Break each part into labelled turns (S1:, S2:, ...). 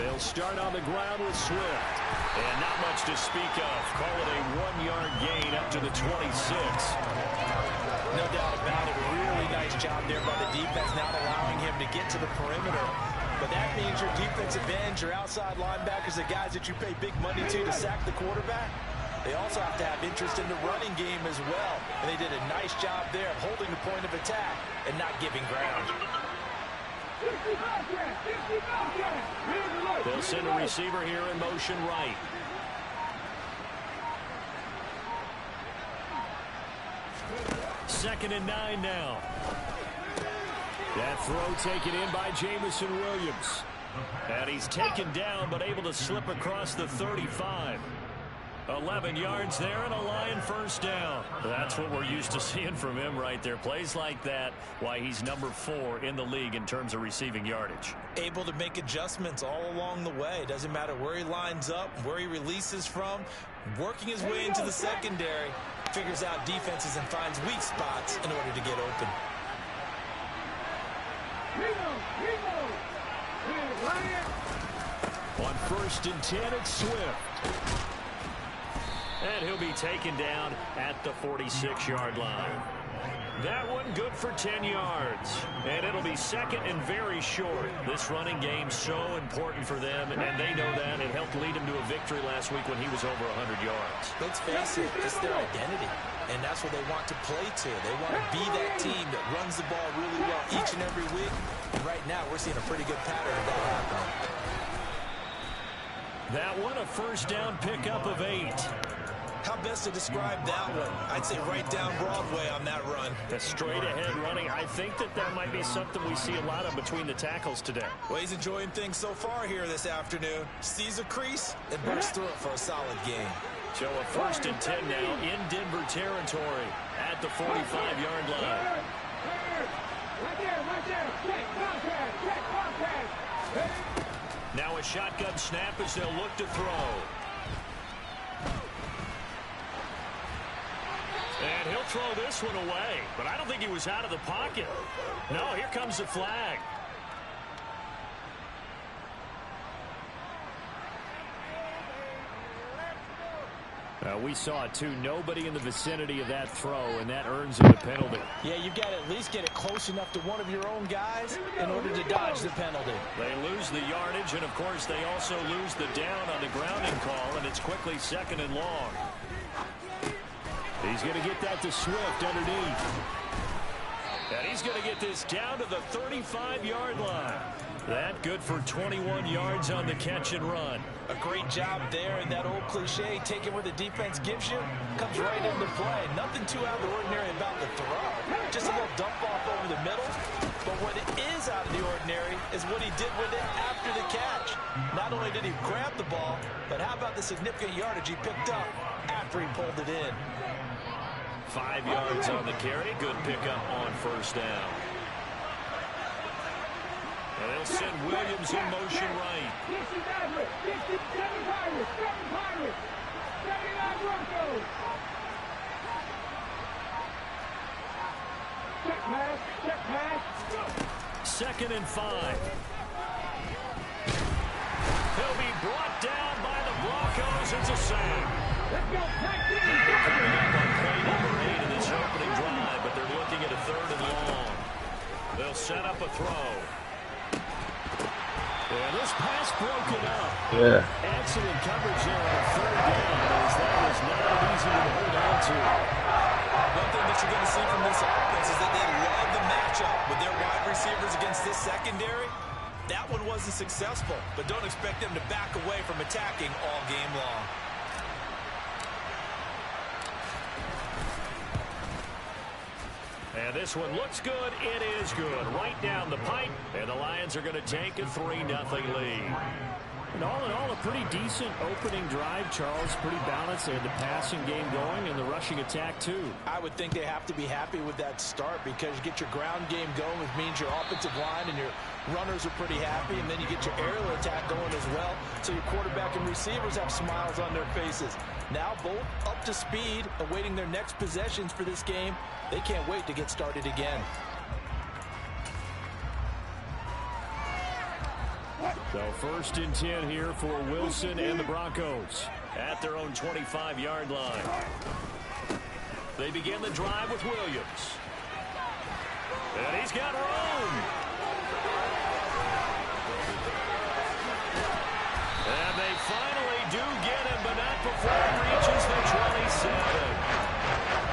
S1: They'll start on the ground with Swift. And not much to speak of. Call it a 1-yard gain up to the 26.
S2: No doubt about it. Really nice job there by the defense, not allowing him to get to the perimeter. But that means your defensive ends, your outside linebackers, the guys that you pay big money to sack the quarterback, they also have to have interest in the running game as well. And they did a nice job there of holding the point of attack and not giving ground.
S1: They'll send a receiver here in motion right. Second and 9 now. That throw taken in by Jameson Williams. And he's taken down but able to slip across the 35. 11 yards there and a Lion first down. That's what we're used to seeing from him right there. Plays like that, why he's number 4 in the league in terms of receiving yardage.
S2: Able to make adjustments all along the way. Doesn't matter where he lines up, where he releases from. Working his way into the secondary. Figures out defenses and finds weak spots in order to get open.
S1: On 1st and 10, it's Swift. And he'll be taken down at the 46-yard line. That one good for 10 yards. And it'll be second and very short. This running game so important for them, and they know that. It helped lead him to a victory last week when he was over 100 yards.
S2: Let's face it, it's their identity. And that's what they want to play to. They want to be that team that runs the ball really well each and every week. And right now, we're seeing a pretty good pattern of that happening.
S1: That one a first down pickup of 8.
S2: How best to describe that one? I'd say right down Broadway on that run.
S1: The straight-ahead running, I think that might be something we see a lot of between the tackles today.
S2: Well, he's enjoying things so far here this afternoon. Sees a crease and bursts through it for a solid gain.
S1: So a 1st and 10 now in Denver territory at the 45-yard line. Now a shotgun snap as they'll look to throw. And he'll throw this one away, but I don't think he was out of the pocket. No, here comes the flag. We saw it too. Nobody in the vicinity of that throw, and that earns him the penalty.
S2: Yeah, you've got to at least get it close enough to one of your own guys in order to dodge the penalty.
S1: They lose the yardage, and of course they also lose the down on the grounding call, and it's quickly 2nd and long. He's going to get that to Swift underneath. And he's going to get this down to the 35-yard line. That good for 21 yards on the catch and run.
S2: A great job there, and that old cliche, taking what the defense gives you, comes right into play. Nothing too out of the ordinary about the throw. Just a little dump off over the middle. But what is out of the ordinary is what he did with it after the catch. Not only did he grab the ball, but how about the significant yardage he picked up after he pulled it in.
S1: 5 yards on the carry. Good pickup on first down. And they'll send Williams in motion right. Second and 5. He'll be brought down by the Broncos. It's a sack. Coming up on play number 8 in this opening drive, but they're looking at a 3rd and long. They'll set up a throw. And this pass broken up.
S3: Yeah.
S1: Excellent coverage there on 3rd down, as that was not an easy one to hold on to.
S2: One thing that you're going to see from this offense is that they love the matchup with their wide receivers against this secondary. That one wasn't successful, but don't expect them to back away from attacking all game long.
S1: And this one looks good. It is good. Right down the pipe. And the Lions are going to take a 3-0 lead. And all in all, a pretty decent opening drive, Charles. Pretty balanced. They had the passing game going and the rushing attack, too.
S2: I would think they have to be happy with that start because you get your ground game going, which means your offensive line and your runners are pretty happy, and then you get your aerial attack going as well. So your quarterback and receivers have smiles on their faces. Now both up to speed, awaiting their next possessions for this game. They can't wait to get started again.
S1: So 1st and 10 here for Wilson and the Broncos at their own 25-yard line. They begin the drive with Williams. And he's got room. And they finally do get him, but not before he reaches the 27.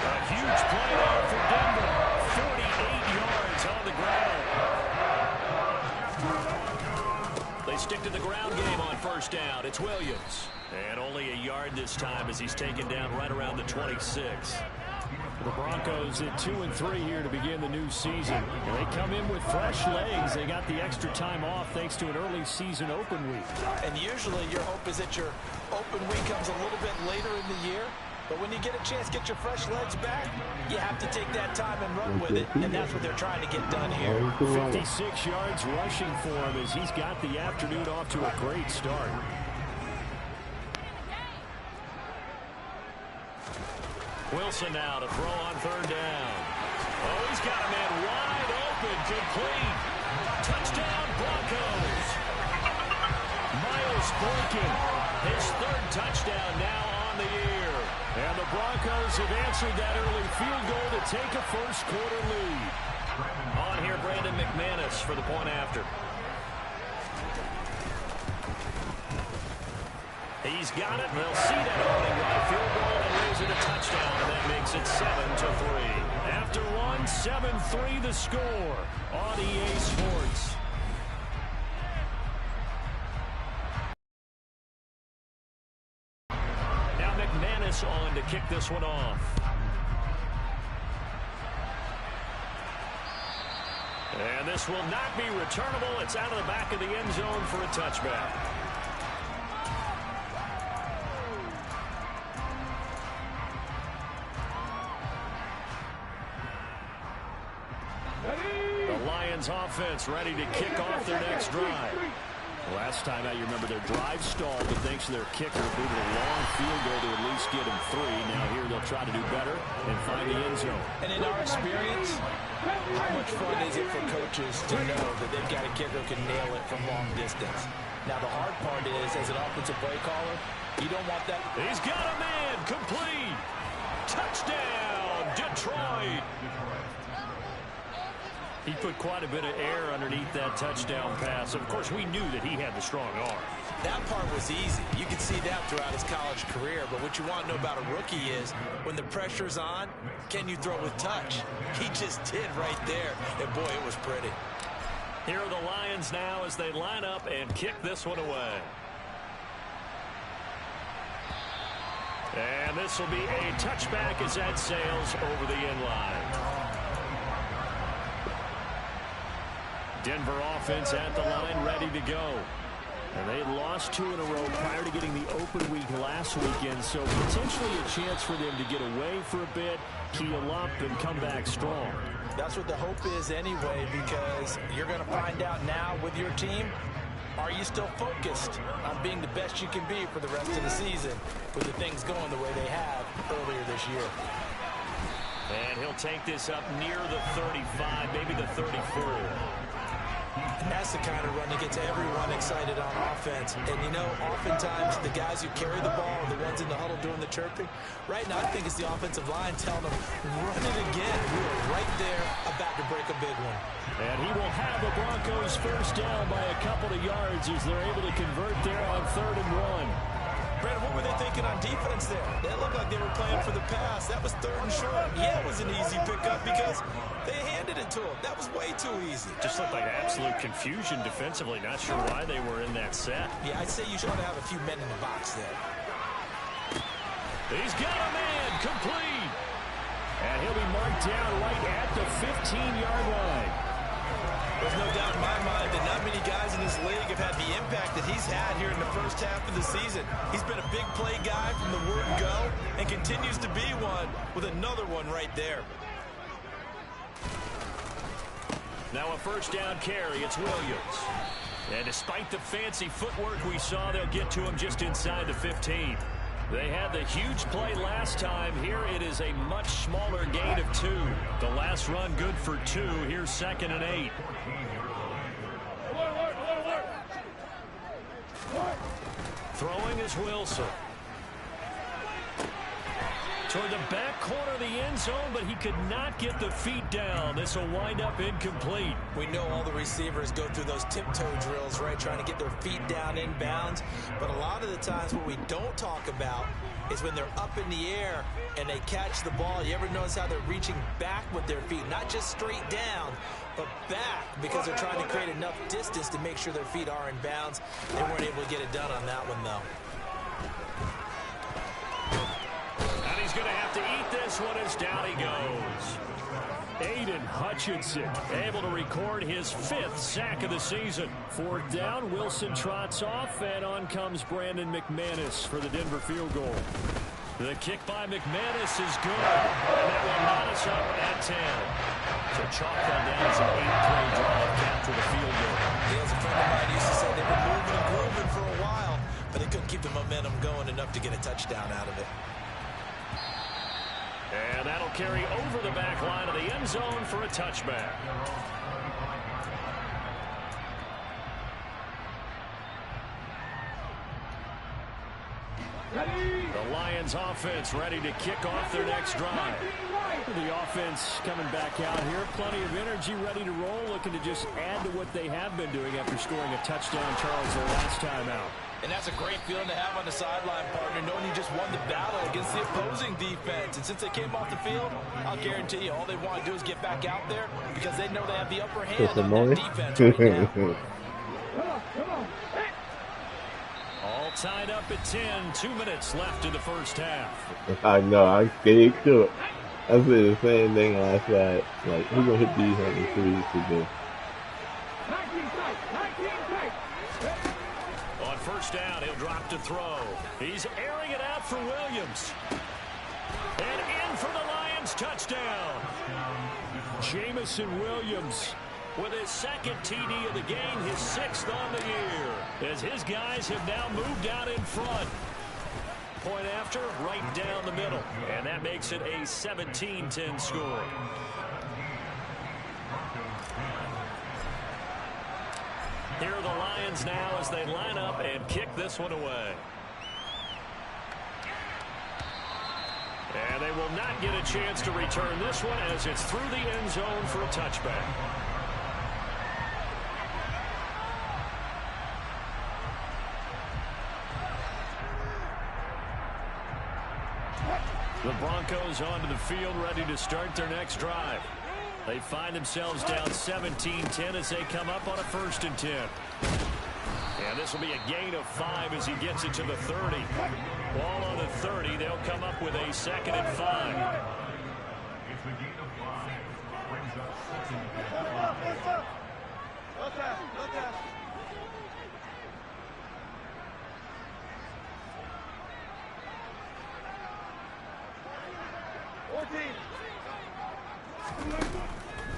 S1: A huge play there for Denver. 48 yards on the ground. They stick to the ground game on 1st down. It's Williams. And only a yard this time as he's taken down right around the 26. The Broncos at 2-3 here to begin the new season. And they come in with fresh legs. They got the extra time off thanks to an early season open week.
S2: And usually your hope is that your open week comes a little bit later in the year. But when you get a chance to get your fresh legs back, you have to take that time and run with it. And that's what they're trying to get done here.
S1: 56 yards rushing for him as he's got the afternoon off to a great start. Wilson now to throw on 3rd down. Oh, he's got a man wide open, complete. Touchdown, Broncos. Myles Boykin, his 3rd touchdown now on the year. And the Broncos have answered that early field goal to take a first-quarter lead. On here, Brandon McManus for the point after. He's got it. They'll see that opening right field goal and raise it a touchdown, and that makes it 7-3. After one, 7-3 the score on EA Sports. Now McManus on to kick this one off. And this will not be returnable. It's out of the back of the end zone for a touchback. Offense ready to kick off their next drive. Last time out, you remember their drive stalled, but thanks to their kicker, booted a long field goal to at least get them 3. Now here they'll try to do better and find the end zone.
S2: And in our experience, how much fun is it for coaches to know that they've got a kicker who can nail it from long distance? Now the hard part is, as an offensive play caller, you don't want that.
S1: He's got a man, complete. Touchdown, Detroit. He put quite a bit of air underneath that touchdown pass. Of course, we knew that he had the strong arm.
S2: That part was easy. You could see that throughout his college career. But what you want to know about a rookie is when the pressure's on, can you throw with touch? He just did right there. And, boy, it was pretty.
S1: Here are the Lions now as they line up and kick this one away. And this will be a touchback as that sails over the end line. Denver offense at the line, ready to go. And they had lost 2 in a row prior to getting the open week last weekend, so potentially a chance for them to get away for a bit, heal up, and come back strong.
S2: That's what the hope is anyway, because you're going to find out now with your team, are you still focused on being the best you can be for the rest of the season with the things going the way they have earlier this year?
S1: And he'll take this up near the 35, maybe the 34.
S2: And that's the kind of run that gets everyone excited on offense. And, you know, oftentimes the guys who carry the ball are the ones in the huddle doing the chirping. Right now, I think it's the offensive line telling them, run it again. We are right there about to break a big one.
S1: And he will have the Broncos first down by a couple of yards as they're able to convert there on 3rd and 1.
S2: Brandon, what were they thinking on defense there? They looked like they were playing for the pass. That was 3rd and short. Yeah, it was an easy pickup because they handed it to him. That was way too easy.
S1: Just looked like absolute confusion defensively. Not sure why they were in that set.
S2: Yeah, I'd say you should have a few men in the box there.
S1: He's got a man, complete. And he'll be marked down right at the 15-yard line.
S2: There's no doubt in my mind that not many guys in this league have had the impact that he's had here in the first half of the season. He's been a big play guy from the word go and continues to be one with another one right there.
S1: Now a first down carry. It's Williams. And despite the fancy footwork we saw, they'll get to him just inside the 15. They had the huge play last time. Here it is a much smaller gain of 2. The last run good for 2. Here's 2nd and 8. Throwing is Wilson. Toward the back corner of the end zone, but he could not get the feet down. This will wind up incomplete.
S2: We know all the receivers go through those tiptoe drills, right, trying to get their feet down inbounds. But a lot of the times what we don't talk about is when they're up in the air and they catch the ball. You ever notice how they're reaching back with their feet? Not just straight down, but back, because they're trying to create enough distance to make sure their feet are in bounds. They weren't able to get it done on that one, though.
S1: He's going to have to eat this one as down he goes. Aiden Hutchinson able to record his 5th sack of the season. 4th down, Wilson trots off, and on comes Brandon McManus for the Denver field goal. The kick by McManus is good, and that will knot us up at 10. So chalk that down as an 8-play drive after the field goal.
S2: Yeah, as a friend of mine used to say, they've been moving and grooving for a while, but they couldn't keep the momentum going enough to get a touchdown out of it.
S1: And that'll carry over the back line of the end zone for a touchback. The Lions offense ready to kick off their next drive. The offense coming back out here. Plenty of energy, ready to roll, looking to just add to what they have been doing after scoring a touchdown, Charles, their last time out.
S2: And that's a great feeling to have on the sideline, partner, knowing you just won the battle against the opposing defense. And since they came off the field, I'll guarantee you all they want to do is get back out there because they know they have the upper hand on their defense right now.
S1: All tied up at 10. 2 minutes left in the first half.
S3: I know. I scared to it. I said the same thing last night. Like, who's going to hit these on the threes today?
S1: On first down, he'll drop to throw. He's airing it out for Williams. And in for the Lions touchdown. Jamison Williams with his 2nd TD of the game, his 6th on the year, as his guys have now moved out in front. Point after, right down the middle, and that makes it a 17-10 score. Here are the Lions now as they line up and kick this one away. And they will not get a chance to return this one as it's through the end zone for a touchback. The Broncos onto the field, ready to start their next drive. They find themselves down 17-10 as they come up on a 1st and 10. And this will be a gain of 5 as he gets it to the 30. Ball on the 30. They'll come up with a 2nd and 5.
S4: It's the gain of 5. Brings up 14.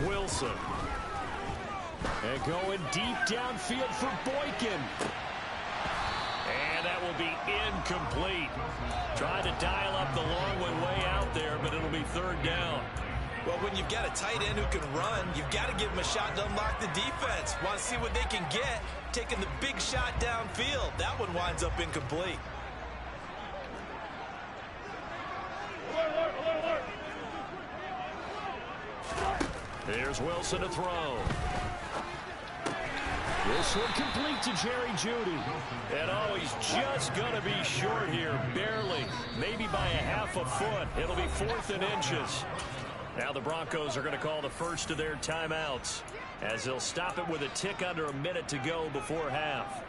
S1: Wilson. And going deep downfield for Boykin. And that will be incomplete. Trying to dial up the long one way out there, but it'll be 3rd down.
S2: Well, when you've got a tight end who can run, you've got to give him a shot to unlock the defense. Want to see what they can get, taking the big shot downfield. That one winds up incomplete.
S1: Here's Wilson to throw. This one complete to Jerry Jeudy. And oh, he's just going to be short here, barely. Maybe by a half a foot. It'll be 4th and inches. Now the Broncos are going to call the first of their timeouts as they'll stop it with a tick under a minute to go before half.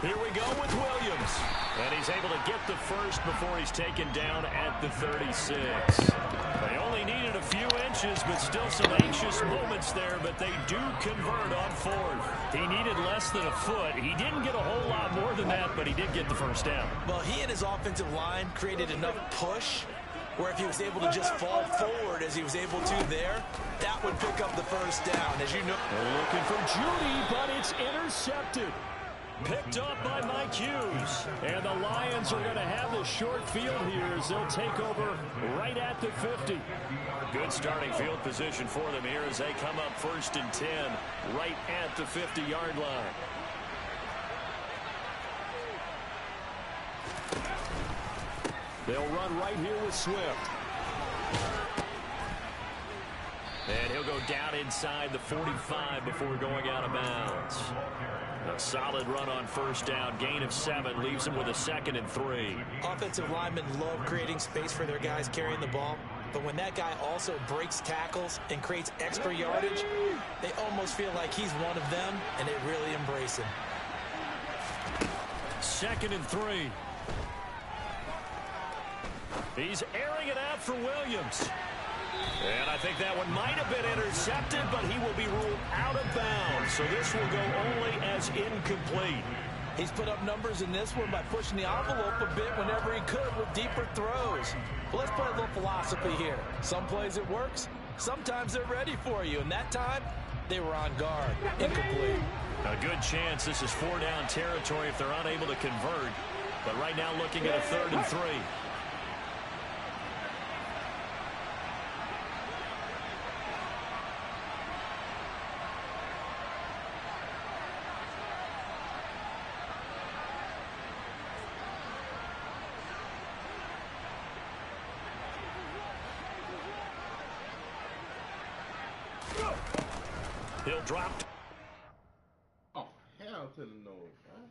S1: Here we go with Williams. And he's able to get the first before he's taken down at the 36. They only needed a few inches, but still some anxious moments there, but they do convert on fourth. He needed less than a foot. He didn't get a whole lot more than that, but he did get the first down.
S2: Well, he and his offensive line created enough push where if he was able to just fall forward as he was able to there, that would pick up the first down. As you know,
S1: they're looking for Judy, but it's intercepted. Picked up by Mike Hughes. And the Lions are going to have the short field here as they'll take over right at the 50. Good starting field position for them here as they come up 1st and 10 right at the 50-yard line. They'll run right here with Swift. And he'll go down inside the 45 before going out of bounds. A solid run on first down. Gain of 7 leaves him with a 2nd and 3.
S2: Offensive linemen love creating space for their guys carrying the ball. But when that guy also breaks tackles and creates extra yardage, they almost feel like he's one of them, and they really embrace him.
S1: 2nd and 3. He's airing it out for Williams. And I think that one might have been intercepted, but he will be ruled out of bounds. So this will go only as incomplete.
S2: He's put up numbers in this one by pushing the envelope a bit whenever he could with deeper throws. But let's play a little philosophy here. Some plays it works. Sometimes they're ready for you. And that time, they were on guard. Incomplete.
S1: A good chance this is 4-down territory if they're unable to convert. But right now looking at a 3rd and 3. He'll drop.
S3: Oh, hell to the nose, huh?